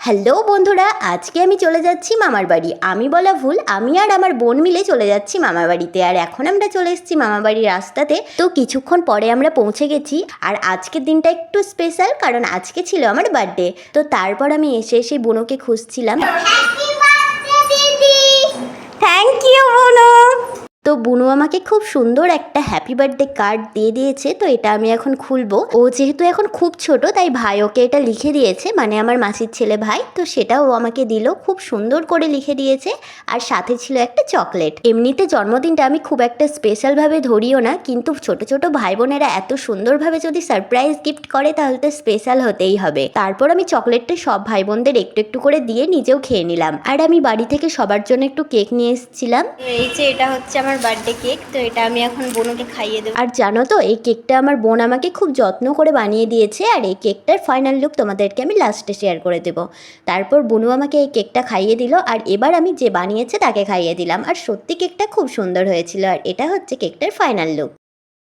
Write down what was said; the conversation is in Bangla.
হ্যালো বন্ধুরা, আজকে আমি চলে যাচ্ছি মামার বাড়ি। আমি বলা ভুল, আমি আর আমার বোন মিলে চলে যাচ্ছি মামার বাড়িতে। আর এখন আমরা চলে এসেছি মামার বাড়ির রাস্তাতে। তো কিছুক্ষণ পরে আমরা পৌঁছে গেছি। আর আজকের দিনটা একটু স্পেশাল, কারণ আজকে ছিল আমার বার্থডে। তো তারপর আমি এসে বোনকে খুঁজছিলাম। থ্যাংক ইউ বোনো। তো বুনু আমাকে খুব সুন্দর একটা হ্যাপি বার্থডে কার্ড দিয়ে দিয়েছে। তো এটা আমি এখন খুলবো। ও যেহেতু এখন খুব ছোট, তাই ভাই ওকে এটা লিখে দিয়েছে, মানে আমার মাসির ছেলে ভাই। তো সেটাও ও আমাকে দিল, খুব সুন্দর করে লিখে দিয়েছে। আর সাথে ছিল একটা চকলেট। এমনিতে জন্মদিনটা আমি খুব একটা স্পেশালভাবে ধরিও না, কিন্তু ছোট ছোট ভাই বোনেরা এত সুন্দরভাবে যদি সারপ্রাইজ গিফট করে তাহলে তো স্পেশাল হতেই হবে। তারপর আমি চকলেটটা সব ভাই বোনদের একটু একটু করে দিয়ে নিজেও খেয়ে নিলাম। আর আমি বাড়ি থেকে সবার জন্য একটু কেক নিয়ে এসেছিলাম। এই যে এটা হচ্ছে আমার বার্থডে কেক। তো এটা আমি এখন বোনকে খাইয়ে দেবো। আর জানো তো, এই কেকটা আমার বোন আমাকে খুব যত্ন করে বানিয়ে দিয়েছে। আর এই কেকটার ফাইনাল লুক তোমাদেরকে আমি লাস্টে শেয়ার করে দেবো। তারপর বোনু আমাকে এই কেকটা খাইয়ে দিল। আর এবার আমি যে বানিয়েছে তাকে খাইয়ে দিলাম। আর সত্যি কেকটা খুব সুন্দর হয়েছিল। আর এটা হচ্ছে কেকটার ফাইনাল লুক।